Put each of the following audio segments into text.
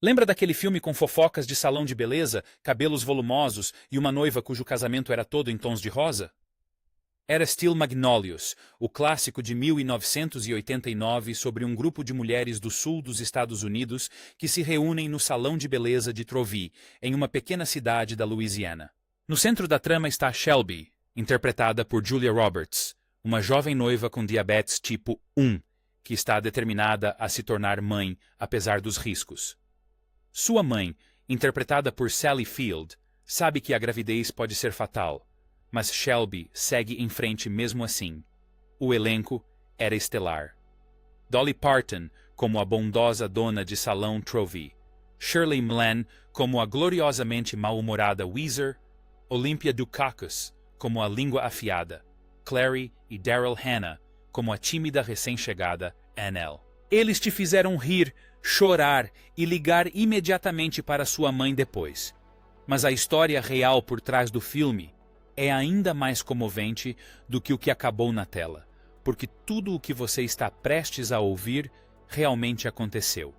Lembra daquele filme com fofocas de salão de beleza, cabelos volumosos e uma noiva cujo casamento era todo em tons de rosa? Era Steel Magnolias, o clássico de 1989 sobre um grupo de mulheres do sul dos Estados Unidos que se reúnem no salão de beleza de Trovee, em uma pequena cidade da Louisiana. No centro da trama está Shelby, interpretada por Julia Roberts, uma jovem noiva com diabetes tipo 1, que está determinada a se tornar mãe apesar dos riscos. Sua mãe, interpretada por Sally Field, sabe que a gravidez pode ser fatal, mas Shelby segue em frente mesmo assim. O elenco era estelar. Dolly Parton como a bondosa dona de salão Trovee, Shirley Mlaen como a gloriosamente mal-humorada Weezer, Olympia Dukakis como a língua afiada, Clary e Daryl Hannah como a tímida recém-chegada Annelle. Eles te fizeram rir, chorar e ligar imediatamente para sua mãe depois. Mas a história real por trás do filme é ainda mais comovente do que o que acabou na tela, porque tudo o que você está prestes a ouvir realmente aconteceu.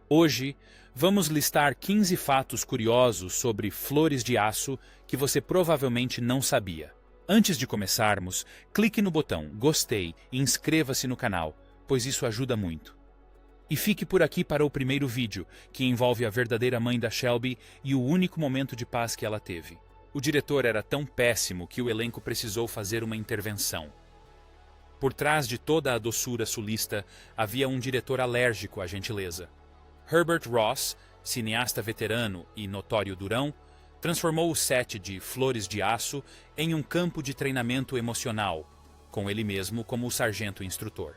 Hoje, vamos listar 15 fatos curiosos sobre Flores de Aço que você provavelmente não sabia. Antes de começarmos, clique no botão Gostei e inscreva-se no canal, pois isso ajuda muito. E fique por aqui para o primeiro vídeo, que envolve a verdadeira mãe da Shelby e o único momento de paz que ela teve. O diretor era tão péssimo que o elenco precisou fazer uma intervenção. Por trás de toda a doçura sulista havia um diretor alérgico à gentileza. Herbert Ross, cineasta veterano e notório durão, transformou o set de Flores de Aço em um campo de treinamento emocional, com ele mesmo como o sargento instrutor.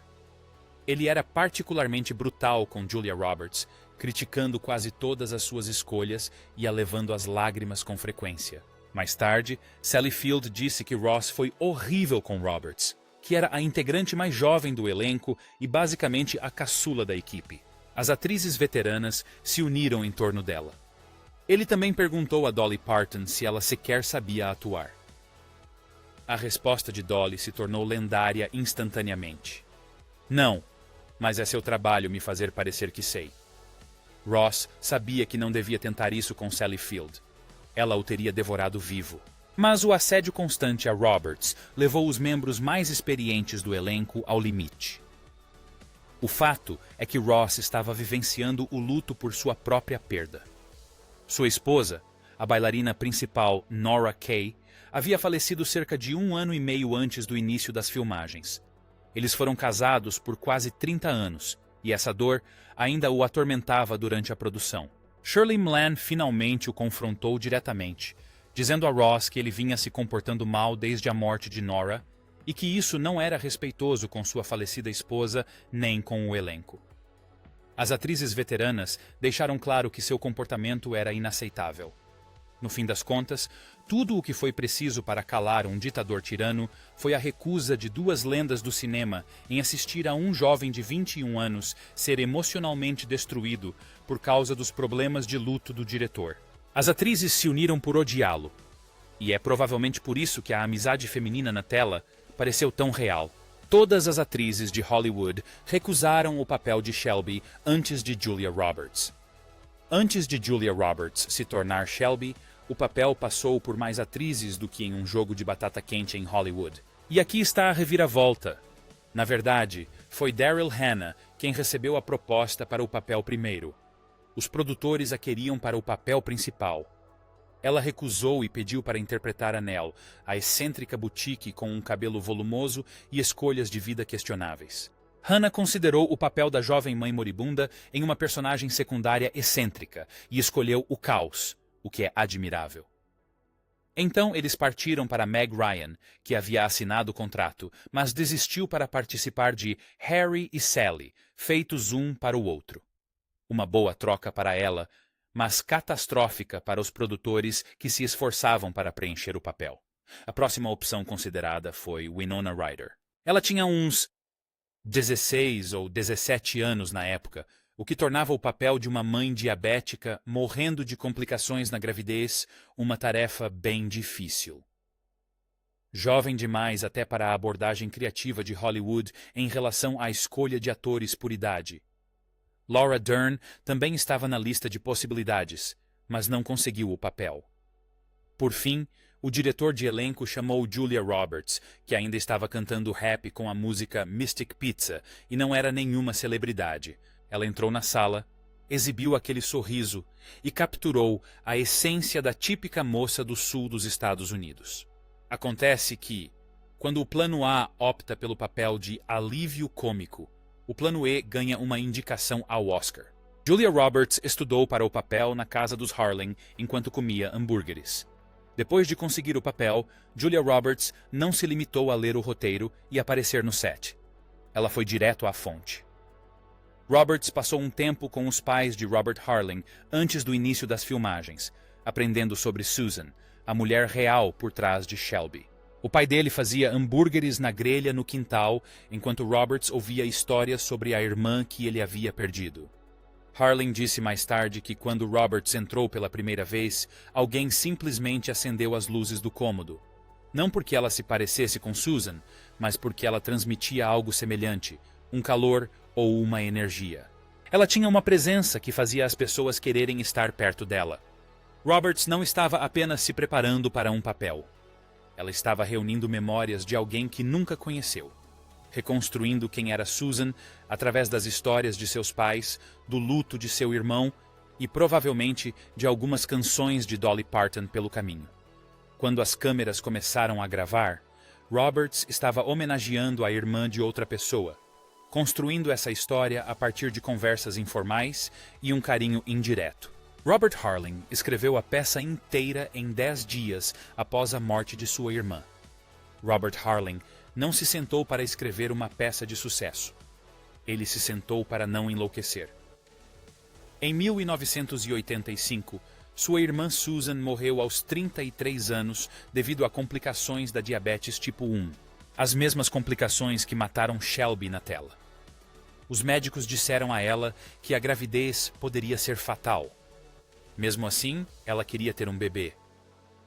Ele era particularmente brutal com Julia Roberts, criticando quase todas as suas escolhas e a levando às lágrimas com frequência. Mais tarde, Sally Field disse que Ross foi horrível com Roberts, que era a integrante mais jovem do elenco e basicamente a caçula da equipe. As atrizes veteranas se uniram em torno dela. Ele também perguntou a Dolly Parton se ela sequer sabia atuar. A resposta de Dolly se tornou lendária instantaneamente. Não, mas é seu trabalho me fazer parecer que sei. Ross sabia que não devia tentar isso com Sally Field. Ela o teria devorado vivo. Mas o assédio constante a Roberts levou os membros mais experientes do elenco ao limite. O fato é que Ross estava vivenciando o luto por sua própria perda. Sua esposa, a bailarina principal Nora Kay, havia falecido cerca de 1 ano e meio antes do início das filmagens. Eles foram casados por quase 30 anos, e essa dor ainda o atormentava durante a produção. Shirley Mlaen finalmente o confrontou diretamente, dizendo a Ross que ele vinha se comportando mal desde a morte de Nora e que isso não era respeitoso com sua falecida esposa nem com o elenco. As atrizes veteranas deixaram claro que seu comportamento era inaceitável. No fim das contas, tudo o que foi preciso para calar um ditador tirano foi a recusa de 2 lendas do cinema em assistir a um jovem de 21 anos ser emocionalmente destruído por causa dos problemas de luto do diretor. As atrizes se uniram por odiá-lo, e é provavelmente por isso que a amizade feminina na tela pareceu tão real. Todas as atrizes de Hollywood recusaram o papel de Shelby antes de Julia Roberts. Antes de Julia Roberts se tornar Shelby, o papel passou por mais atrizes do que em um jogo de batata quente em Hollywood. E aqui está a reviravolta. Na verdade, foi Daryl Hannah quem recebeu a proposta para o papel primeiro. Os produtores a queriam para o papel principal. Ela recusou e pediu para interpretar Annelle, a excêntrica boutique com um cabelo volumoso e escolhas de vida questionáveis. Hannah considerou o papel da jovem mãe moribunda em uma personagem secundária excêntrica e escolheu o caos, o que é admirável. Então eles partiram para Meg Ryan, que havia assinado o contrato, mas desistiu para participar de Harry e Sally, feitos um para o outro. Uma boa troca para ela, mas catastrófica para os produtores que se esforçavam para preencher o papel. A próxima opção considerada foi Winona Ryder. Ela tinha uns 16 ou 17 anos na época, o que tornava o papel de uma mãe diabética morrendo de complicações na gravidez uma tarefa bem difícil. Jovem demais até para a abordagem criativa de Hollywood em relação à escolha de atores por idade. Laura Dern também estava na lista de possibilidades, mas não conseguiu o papel. Por fim, o diretor de elenco chamou Julia Roberts, que ainda estava cantando rap com a música Mystic Pizza e não era nenhuma celebridade. Ela entrou na sala, exibiu aquele sorriso e capturou a essência da típica moça do sul dos Estados Unidos. Acontece que, quando o plano A opta pelo papel de alívio cômico, o plano E ganha uma indicação ao Oscar. Julia Roberts estudou para o papel na casa dos Harling enquanto comia hambúrgueres. Depois de conseguir o papel, Julia Roberts não se limitou a ler o roteiro e aparecer no set. Ela foi direto à fonte. Roberts passou um tempo com os pais de Robert Harling antes do início das filmagens, aprendendo sobre Susan, a mulher real por trás de Shelby. O pai dele fazia hambúrgueres na grelha no quintal, enquanto Roberts ouvia histórias sobre a irmã que ele havia perdido. Harling disse mais tarde que quando Roberts entrou pela primeira vez, alguém simplesmente acendeu as luzes do cômodo. Não porque ela se parecesse com Susan, mas porque ela transmitia algo semelhante, um calor ou uma energia. Ela tinha uma presença que fazia as pessoas quererem estar perto dela. Roberts não estava apenas se preparando para um papel. Ela estava reunindo memórias de alguém que nunca conheceu, reconstruindo quem era Susan através das histórias de seus pais, do luto de seu irmão e provavelmente de algumas canções de Dolly Parton pelo caminho. Quando as câmeras começaram a gravar, Roberts estava homenageando a irmã de outra pessoa, construindo essa história a partir de conversas informais e um carinho indireto. Robert Harling escreveu a peça inteira em 10 dias após a morte de sua irmã. Robert Harling não se sentou para escrever uma peça de sucesso. Ele se sentou para não enlouquecer. Em 1985, sua irmã Susan morreu aos 33 anos devido a complicações da diabetes tipo 1, as mesmas complicações que mataram Shelby na tela. Os médicos disseram a ela que a gravidez poderia ser fatal. Mesmo assim, ela queria ter um bebê.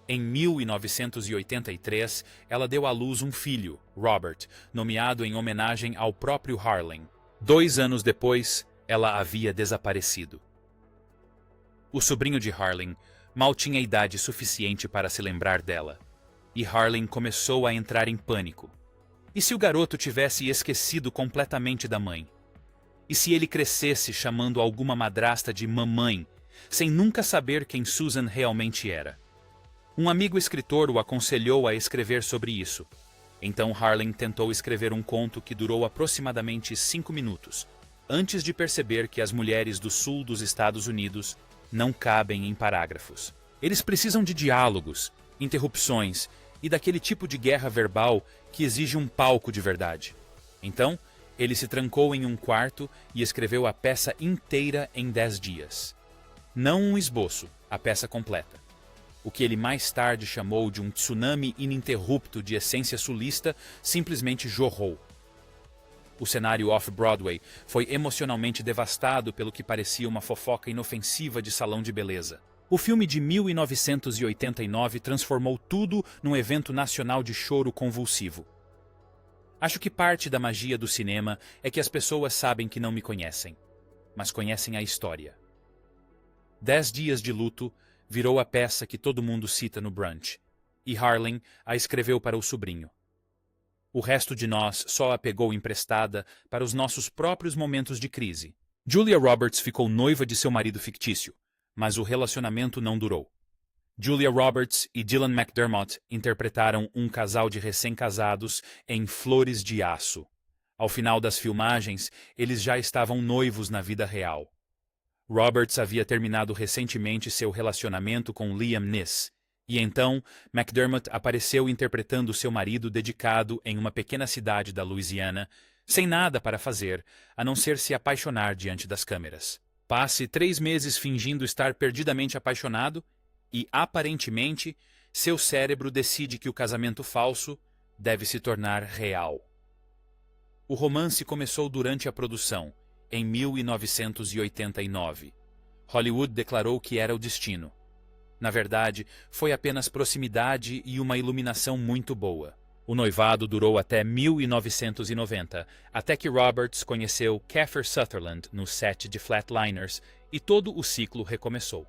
Em 1983, ela deu à luz um filho, Robert, nomeado em homenagem ao próprio Harling. 2 anos depois, ela havia desaparecido. O sobrinho de Harling mal tinha idade suficiente para se lembrar dela, e Harling começou a entrar em pânico. E se o garoto tivesse esquecido completamente da mãe? E se ele crescesse chamando alguma madrasta de mamãe, sem nunca saber quem Susan realmente era? Um amigo escritor o aconselhou a escrever sobre isso. Então Harling tentou escrever um conto que durou aproximadamente 5 minutos, antes de perceber que as mulheres do sul dos Estados Unidos não cabem em parágrafos. Eles precisam de diálogos, interrupções e daquele tipo de guerra verbal que exige um palco de verdade. Então, ele se trancou em um quarto e escreveu a peça inteira em 10 dias. Não um esboço, a peça completa. O que ele mais tarde chamou de um tsunami ininterrupto de essência sulista simplesmente jorrou. O cenário off-Broadway foi emocionalmente devastado pelo que parecia uma fofoca inofensiva de salão de beleza. O filme de 1989 transformou tudo num evento nacional de choro convulsivo. Acho que parte da magia do cinema é que as pessoas sabem que não me conhecem, mas conhecem a história. 10 dias de luto virou a peça que todo mundo cita no brunch, e Harling a escreveu para o sobrinho. O resto de nós só a pegou emprestada para os nossos próprios momentos de crise. Julia Roberts ficou noiva de seu marido fictício, mas o relacionamento não durou. Julia Roberts e Dylan McDermott interpretaram um casal de recém-casados em Flores de Aço. Ao final das filmagens, eles já estavam noivos na vida real. Roberts havia terminado recentemente seu relacionamento com Liam Neeson, e então McDermott apareceu interpretando seu marido dedicado em uma pequena cidade da Louisiana, sem nada para fazer, a não ser se apaixonar diante das câmeras. Passe 3 meses fingindo estar perdidamente apaixonado e, aparentemente, seu cérebro decide que o casamento falso deve se tornar real. O romance começou durante a produção, em 1989. Hollywood declarou que era o destino. Na verdade, foi apenas proximidade e uma iluminação muito boa. O noivado durou até 1990, até que Roberts conheceu Kiefer Sutherland no set de Flatliners e todo o ciclo recomeçou.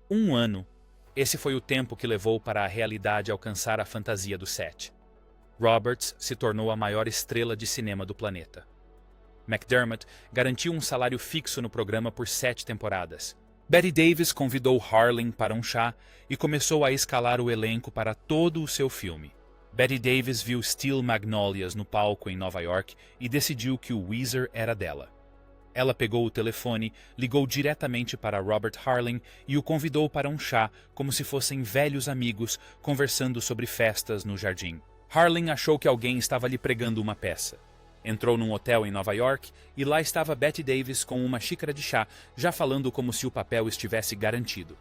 Um ano. Esse foi o tempo que levou para a realidade alcançar a fantasia do set. Roberts se tornou a maior estrela de cinema do planeta. McDermott garantiu um salário fixo no programa por 7 temporadas. Bette Davis convidou Harling para um chá e começou a escalar o elenco para todo o seu filme. Bette Davis viu Steel Magnolias no palco em Nova York e decidiu que o Weezer era dela. Ela pegou o telefone, ligou diretamente para Robert Harling e o convidou para um chá como se fossem velhos amigos conversando sobre festas no jardim. Harling achou que alguém estava lhe pregando uma peça. Entrou num hotel em Nova York e lá estava Bette Davis com uma xícara de chá, já falando como se o papel estivesse garantido.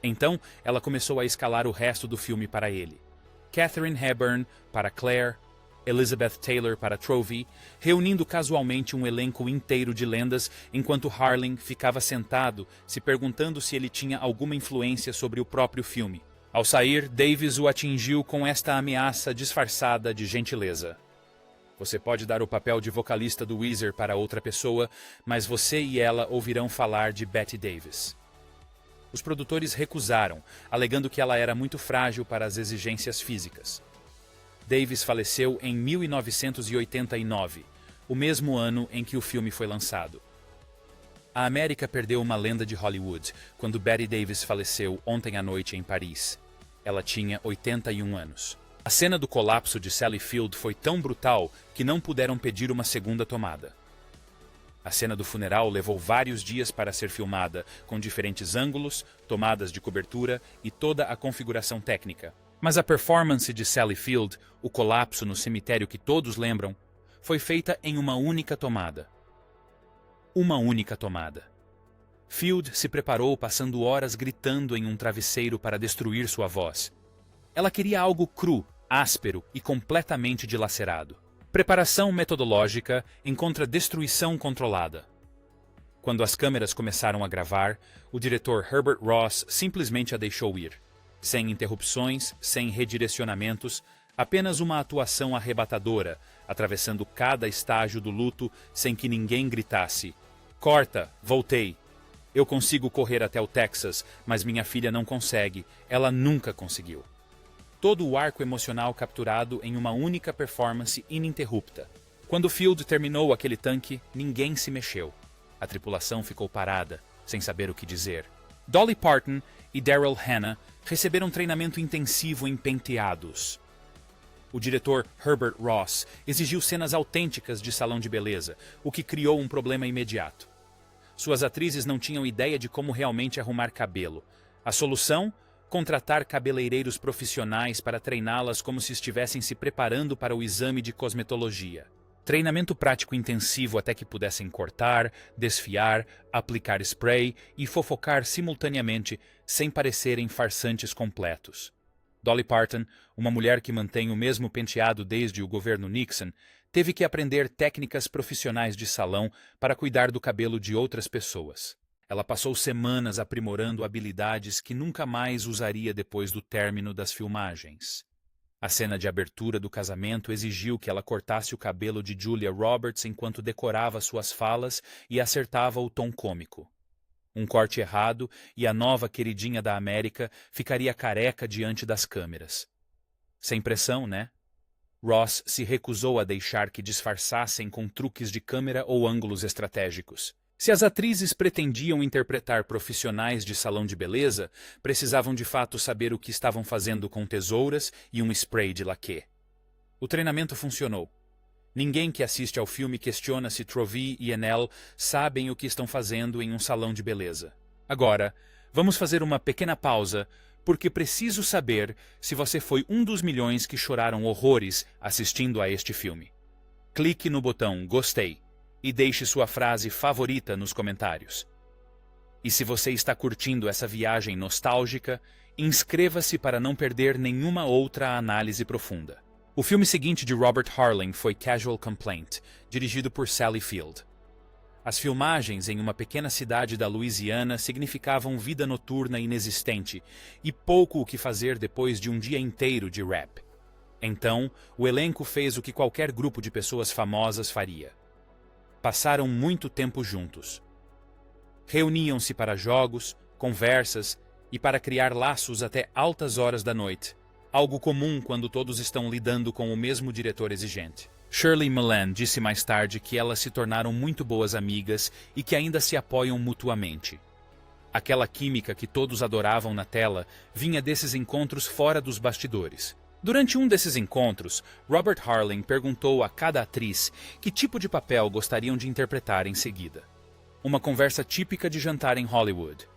Então, ela começou a escalar o resto do filme para ele. Katharine Hepburn para Claire, Elizabeth Taylor para Trovey, reunindo casualmente um elenco inteiro de lendas, enquanto Harling ficava sentado, se perguntando se ele tinha alguma influência sobre o próprio filme. Ao sair, Davis o atingiu com esta ameaça disfarçada de gentileza. Você pode dar o papel de vocalista do Weezer para outra pessoa, mas você e ela ouvirão falar de Bette Davis. Os produtores recusaram, alegando que ela era muito frágil para as exigências físicas. Davis faleceu em 1989, o mesmo ano em que o filme foi lançado. A América perdeu uma lenda de Hollywood quando Bette Davis faleceu ontem à noite em Paris. Ela tinha 81 anos. A cena do colapso de Sally Field foi tão brutal que não puderam pedir uma segunda tomada. A cena do funeral levou vários dias para ser filmada, com diferentes ângulos, tomadas de cobertura e toda a configuração técnica. Mas a performance de Sally Field, o colapso no cemitério que todos lembram, foi feita em uma única tomada. Uma única tomada. Field se preparou passando horas gritando em um travesseiro para destruir sua voz. Ela queria algo cru, áspero e completamente dilacerado. Preparação metodológica encontra destruição controlada. Quando as câmeras começaram a gravar, o diretor Herbert Ross simplesmente a deixou ir. Sem interrupções, sem redirecionamentos, apenas uma atuação arrebatadora, atravessando cada estágio do luto sem que ninguém gritasse: "Corta, voltei. Eu consigo correr até o Texas, mas minha filha não consegue. Ela nunca conseguiu." Todo o arco emocional capturado em uma única performance ininterrupta. Quando Field terminou aquele tanque, ninguém se mexeu. A tripulação ficou parada, sem saber o que dizer. Dolly Parton e Daryl Hannah receberam treinamento intensivo em penteados. O diretor Herbert Ross exigiu cenas autênticas de salão de beleza, o que criou um problema imediato. Suas atrizes não tinham ideia de como realmente arrumar cabelo. A solução? Contratar cabeleireiros profissionais para treiná-las como se estivessem se preparando para o exame de cosmetologia. Treinamento prático intensivo até que pudessem cortar, desfiar, aplicar spray e fofocar simultaneamente, sem parecerem farsantes completos. Dolly Parton, uma mulher que mantém o mesmo penteado desde o governo Nixon, teve que aprender técnicas profissionais de salão para cuidar do cabelo de outras pessoas. Ela passou semanas aprimorando habilidades que nunca mais usaria depois do término das filmagens. A cena de abertura do casamento exigiu que ela cortasse o cabelo de Julia Roberts enquanto decorava suas falas e acertava o tom cômico. Um corte errado e a nova queridinha da América ficaria careca diante das câmeras. Sem pressão, né? Ross se recusou a deixar que disfarçassem com truques de câmera ou ângulos estratégicos. Se as atrizes pretendiam interpretar profissionais de salão de beleza, precisavam de fato saber o que estavam fazendo com tesouras e um spray de laquê. O treinamento funcionou. Ninguém que assiste ao filme questiona se Trovey e Enel sabem o que estão fazendo em um salão de beleza. Agora, vamos fazer uma pequena pausa, porque preciso saber se você foi um dos milhões que choraram horrores assistindo a este filme. Clique no botão Gostei e deixe sua frase favorita nos comentários. E se você está curtindo essa viagem nostálgica, inscreva-se para não perder nenhuma outra análise profunda. O filme seguinte de Robert Harling foi Casual Complaint, dirigido por Sally Field. As filmagens em uma pequena cidade da Louisiana significavam vida noturna inexistente e pouco o que fazer depois de um dia inteiro de rap. Então, o elenco fez o que qualquer grupo de pessoas famosas faria. Passaram muito tempo juntos. Reuniam-se para jogos, conversas e para criar laços até altas horas da noite, algo comum quando todos estão lidando com o mesmo diretor exigente. Shirley MacLaine disse mais tarde que elas se tornaram muito boas amigas e que ainda se apoiam mutuamente. Aquela química que todos adoravam na tela vinha desses encontros fora dos bastidores. Durante um desses encontros, Robert Harling perguntou a cada atriz que tipo de papel gostariam de interpretar em seguida. Uma conversa típica de jantar em Hollywood.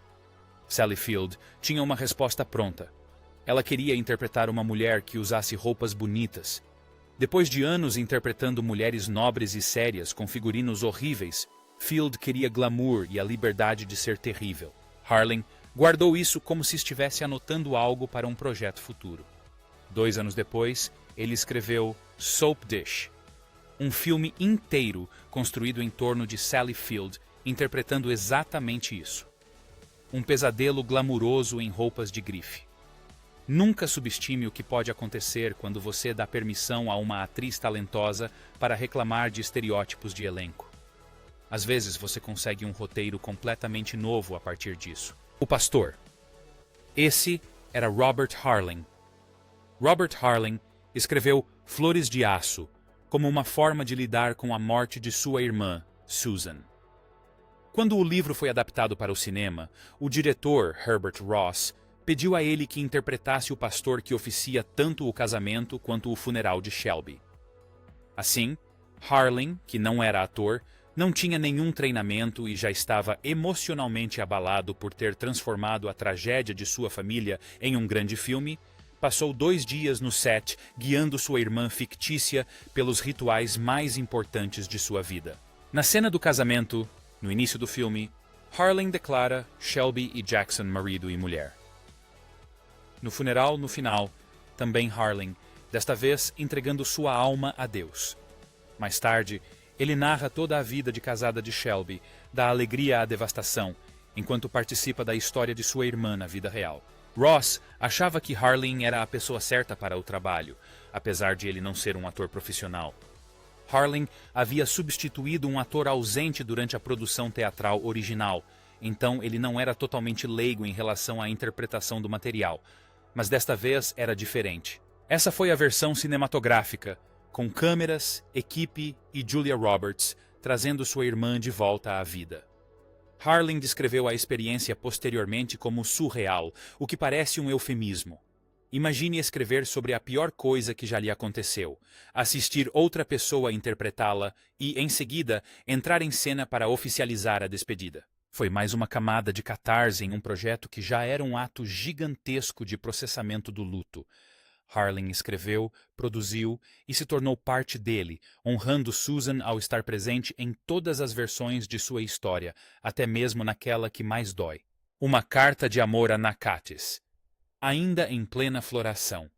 Sally Field tinha uma resposta pronta. Ela queria interpretar uma mulher que usasse roupas bonitas. Depois de anos interpretando mulheres nobres e sérias com figurinos horríveis, Field queria glamour e a liberdade de ser terrível. Harling guardou isso como se estivesse anotando algo para um projeto futuro. 2 anos depois, ele escreveu Soap Dish, um filme inteiro construído em torno de Sally Field interpretando exatamente isso. Um pesadelo glamuroso em roupas de grife. Nunca subestime o que pode acontecer quando você dá permissão a uma atriz talentosa para reclamar de estereótipos de elenco. Às vezes você consegue um roteiro completamente novo a partir disso. O Pastor. Esse era Robert Harling. Robert Harling escreveu Flores de Aço como uma forma de lidar com a morte de sua irmã, Susan. Quando o livro foi adaptado para o cinema, o diretor, Herbert Ross, pediu a ele que interpretasse o pastor que oficia tanto o casamento quanto o funeral de Shelby. Assim, Harling, que não era ator, não tinha nenhum treinamento e já estava emocionalmente abalado por ter transformado a tragédia de sua família em um grande filme, passou 2 dias no set guiando sua irmã fictícia pelos rituais mais importantes de sua vida. Na cena do casamento, no início do filme, Harling declara Shelby e Jackson marido e mulher. No funeral, no final, também Harling, desta vez entregando sua alma a Deus. Mais tarde, ele narra toda a vida de casada de Shelby, da alegria à devastação, enquanto participa da história de sua irmã na vida real. Ross achava que Harling era a pessoa certa para o trabalho, apesar de ele não ser um ator profissional. Harling havia substituído um ator ausente durante a produção teatral original, então ele não era totalmente leigo em relação à interpretação do material, mas desta vez era diferente. Essa foi a versão cinematográfica, com câmeras, equipe e Julia Roberts trazendo sua irmã de volta à vida. Harling descreveu a experiência posteriormente como surreal, o que parece um eufemismo. Imagine escrever sobre a pior coisa que já lhe aconteceu, assistir outra pessoa interpretá-la e, em seguida, entrar em cena para oficializar a despedida. Foi mais uma camada de catarse em um projeto que já era um ato gigantesco de processamento do luto. Harling escreveu, produziu e se tornou parte dele, honrando Susan ao estar presente em todas as versões de sua história, até mesmo naquela que mais dói. Uma carta de amor a Nakatis. Ainda em plena floração.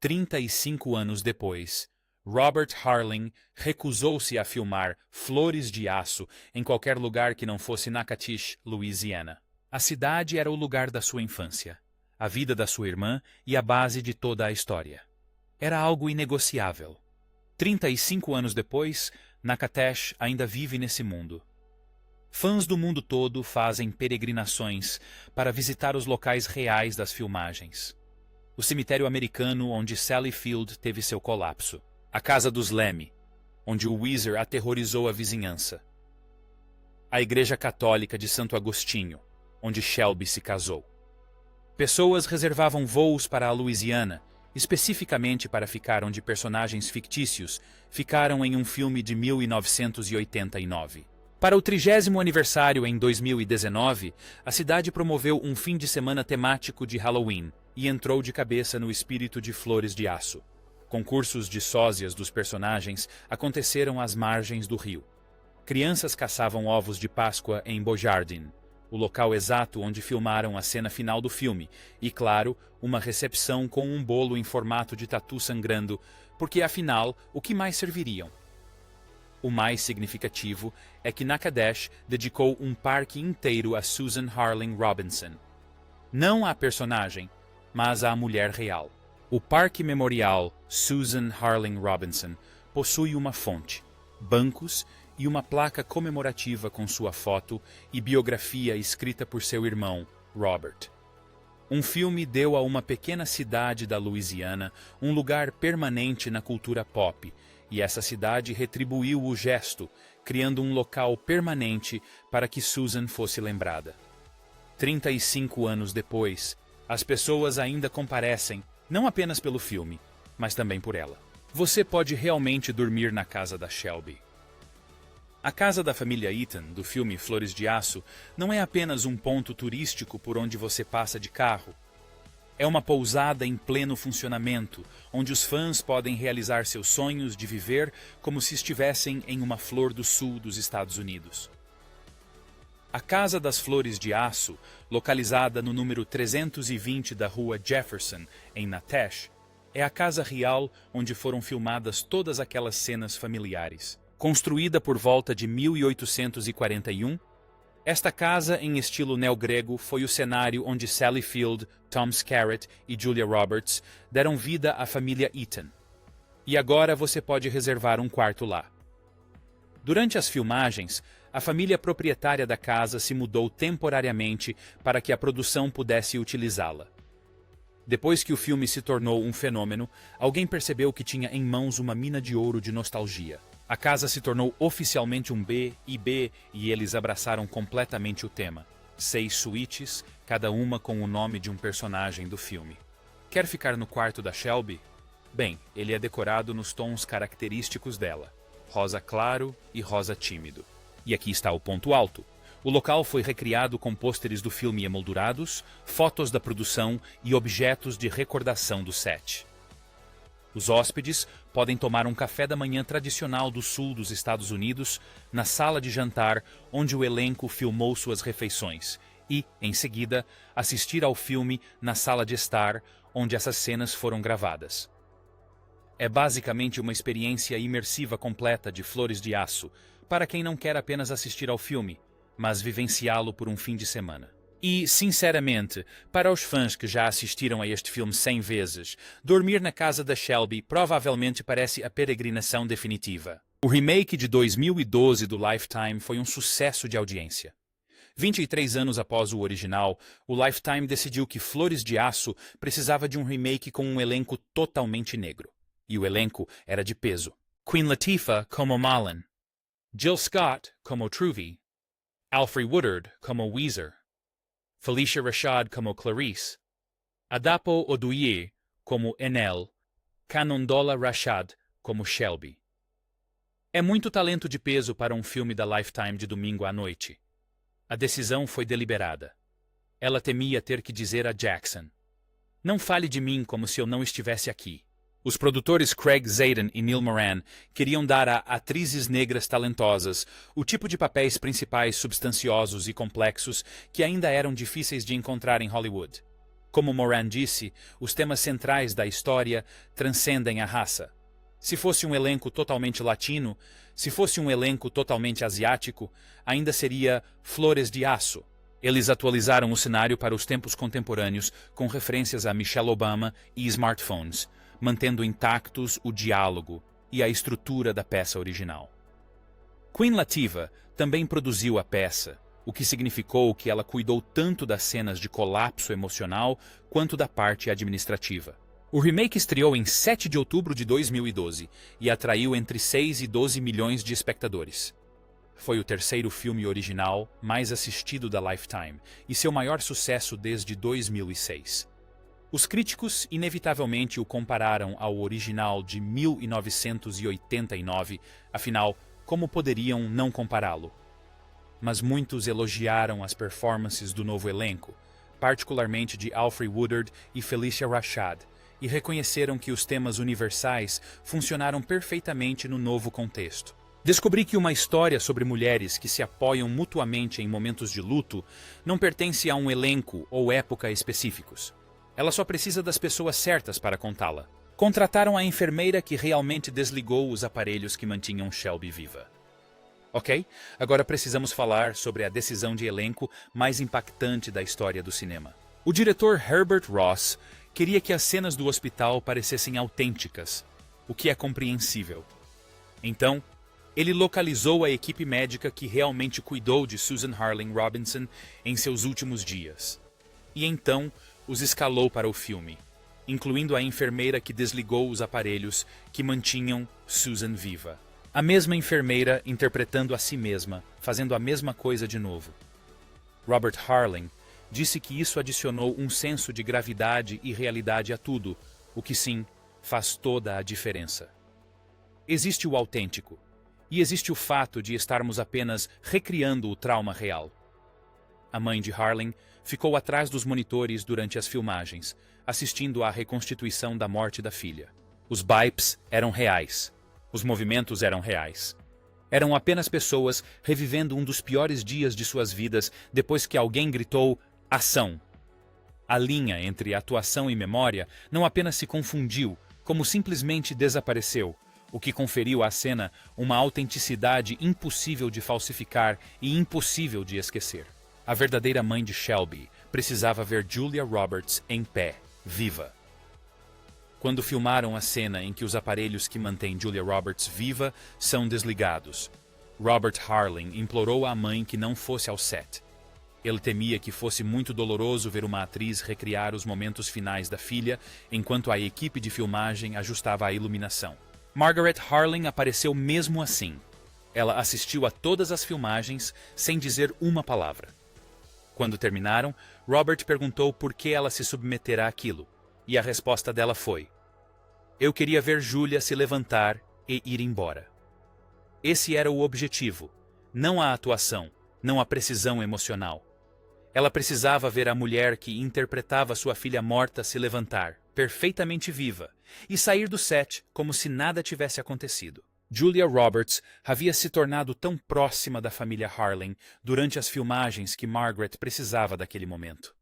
35 anos depois, Robert Harling recusou-se a filmar Flores de Aço em qualquer lugar que não fosse Natchitoches, Louisiana. A cidade era o lugar da sua infância, a vida da sua irmã e a base de toda a história. Era algo inegociável. 35 anos depois, Natchitoches ainda vive nesse mundo. Fãs do mundo todo fazem peregrinações para visitar os locais reais das filmagens. O cemitério americano onde Sally Field teve seu colapso. A casa dos Lemme, onde o Weezer aterrorizou a vizinhança. A igreja católica de Santo Agostinho, onde Shelby se casou. Pessoas reservavam voos para a Louisiana, especificamente para ficar onde personagens fictícios ficaram em um filme de 1989. Para o 30º aniversário em 2019, a cidade promoveu um fim de semana temático de Halloween e entrou de cabeça no espírito de Flores de Aço. Concursos de sósias dos personagens aconteceram às margens do rio. Crianças caçavam ovos de Páscoa em Bojardin, o local exato onde filmaram a cena final do filme, e, claro, uma recepção com um bolo em formato de tatu sangrando, porque, afinal, o que mais serviriam? O mais significativo é que Natchitoches dedicou um parque inteiro a Susan Harling Robinson. Não à personagem, mas à mulher real. O Parque Memorial Susan Harling Robinson possui uma fonte, bancos e uma placa comemorativa com sua foto e biografia escrita por seu irmão, Robert. Um filme deu a uma pequena cidade da Louisiana um lugar permanente na cultura pop, e essa cidade retribuiu o gesto, criando um local permanente para que Susan fosse lembrada. 35 anos depois, as pessoas ainda comparecem, não apenas pelo filme, mas também por ela. Você pode realmente dormir na casa da Shelby. A casa da família Eaton, do filme Flores de Aço, não é apenas um ponto turístico por onde você passa de carro. É uma pousada em pleno funcionamento, onde os fãs podem realizar seus sonhos de viver como se estivessem em uma flor do sul dos Estados Unidos. A Casa das Flores de Aço, localizada no número 320 da rua Jefferson, em Natchez, é a casa real onde foram filmadas todas aquelas cenas familiares. Construída por volta de 1841, esta casa em estilo neogrego foi o cenário onde Sally Field, Tom Skerritt e Julia Roberts deram vida à família Eaton. E agora você pode reservar um quarto lá. Durante as filmagens, a família proprietária da casa se mudou temporariamente para que a produção pudesse utilizá-la. Depois que o filme se tornou um fenômeno, alguém percebeu que tinha em mãos uma mina de ouro de nostalgia. A casa se tornou oficialmente um B&B e eles abraçaram completamente o tema. 6 suítes, cada uma com o nome de um personagem do filme. Quer ficar no quarto da Shelby? Bem, ele é decorado nos tons característicos dela, rosa claro e rosa tímido. E aqui está o ponto alto. O local foi recriado com pôsteres do filme emoldurados, fotos da produção e objetos de recordação do set. Os hóspedes podem tomar um café da manhã tradicional do sul dos Estados Unidos na sala de jantar onde o elenco filmou suas refeições e, em seguida, assistir ao filme na sala de estar onde essas cenas foram gravadas. É basicamente uma experiência imersiva completa de Flores de Aço para quem não quer apenas assistir ao filme, mas vivenciá-lo por um fim de semana. E, sinceramente, para os fãs que já assistiram a este filme 100 vezes, dormir na casa da Shelby provavelmente parece a peregrinação definitiva. O remake de 2012 do Lifetime foi um sucesso de audiência. 23 anos após o original, o Lifetime decidiu que Flores de Aço precisava de um remake com um elenco totalmente negro. E o elenco era de peso. Queen Latifah como Malin, Jill Scott como Truvy, Alfre Woodard como Weezer, Felicia Rashad como Clarice, Adapo Oduye como Enel, Canondola Rashad como Shelby. É muito talento de peso para um filme da Lifetime de domingo à noite. A decisão foi deliberada. Ela temia ter que dizer a Jackson: "Não fale de mim como se eu não estivesse aqui." Os produtores Craig Zayden e Neil Moran queriam dar a atrizes negras talentosas o tipo de papéis principais substanciosos e complexos que ainda eram difíceis de encontrar em Hollywood. Como Moran disse, os temas centrais da história transcendem a raça. Se fosse um elenco totalmente latino, se fosse um elenco totalmente asiático, ainda seria Flores de Aço. Eles atualizaram o cenário para os tempos contemporâneos com referências a Michelle Obama e smartphones, mantendo intactos o diálogo e a estrutura da peça original. Queen Latifah também produziu a peça, o que significou que ela cuidou tanto das cenas de colapso emocional quanto da parte administrativa. O remake estreou em 7 de outubro de 2012 e atraiu entre 6 e 12 milhões de espectadores. Foi o terceiro filme original mais assistido da Lifetime e seu maior sucesso desde 2006. Os críticos inevitavelmente o compararam ao original de 1989, afinal, como poderiam não compará-lo? Mas muitos elogiaram as performances do novo elenco, particularmente de Alfre Woodard e Felicia Rashad, e reconheceram que os temas universais funcionaram perfeitamente no novo contexto. Descobri que uma história sobre mulheres que se apoiam mutuamente em momentos de luto não pertence a um elenco ou época específicos. Ela só precisa das pessoas certas para contá-la. Contrataram a enfermeira que realmente desligou os aparelhos que mantinham Shelby viva. Ok? Agora precisamos falar sobre a decisão de elenco mais impactante da história do cinema. O diretor Herbert Ross Queria que as cenas do hospital parecessem autênticas, o que é compreensível. Então, ele localizou a equipe médica que realmente cuidou de Susan Harling Robinson em seus últimos dias. E então os escalou para o filme, incluindo a enfermeira que desligou os aparelhos que mantinham Susan viva. A mesma enfermeira interpretando a si mesma, fazendo a mesma coisa de novo. Robert Harling disse que isso adicionou um senso de gravidade e realidade a tudo, o que sim, faz toda a diferença. Existe o autêntico, e existe o fato de estarmos apenas recriando o trauma real. A mãe de Harling ficou atrás dos monitores durante as filmagens, assistindo à reconstituição da morte da filha. Os bipes eram reais. Os movimentos eram reais. Eram apenas pessoas revivendo um dos piores dias de suas vidas depois que alguém gritou ação. A linha entre atuação e memória não apenas se confundiu, como simplesmente desapareceu, o que conferiu à cena uma autenticidade impossível de falsificar e impossível de esquecer. A verdadeira mãe de Shelby precisava ver Julia Roberts em pé, viva. Quando filmaram a cena em que os aparelhos que mantêm Julia Roberts viva são desligados, Robert Harling implorou à mãe que não fosse ao set. Ele temia que fosse muito doloroso ver uma atriz recriar os momentos finais da filha enquanto a equipe de filmagem ajustava a iluminação. Margaret Harling apareceu mesmo assim. Ela assistiu a todas as filmagens sem dizer uma palavra. Quando terminaram, Robert perguntou por que ela se submeterá àquilo, e a resposta dela foi: "Eu queria ver Julia se levantar e ir embora." Esse era o objetivo, não a atuação, não a precisão emocional. Ela precisava ver a mulher que interpretava sua filha morta se levantar, perfeitamente viva, e sair do set como se nada tivesse acontecido. Julia Roberts havia se tornado tão próxima da família Harling durante as filmagens que Margaret precisava daquele momento.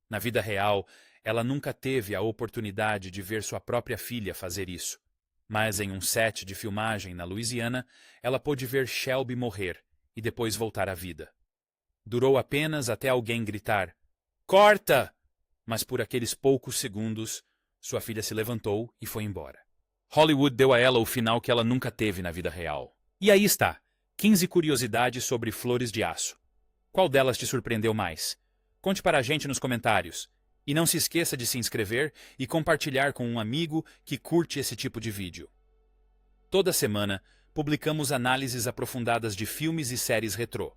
Na vida real, ela nunca teve a oportunidade de ver sua própria filha fazer isso. Mas em um set de filmagem na Louisiana, ela pôde ver Shelby morrer e depois voltar à vida. Durou apenas até alguém gritar, "Corta!" Mas por aqueles poucos segundos, sua filha se levantou e foi embora. Hollywood deu a ela o final que ela nunca teve na vida real. E aí está, 15 curiosidades sobre Flores de Aço. Qual delas te surpreendeu mais? Conte para a gente nos comentários. E não se esqueça de se inscrever e compartilhar com um amigo que curte esse tipo de vídeo. Toda semana, publicamos análises aprofundadas de filmes e séries retrô.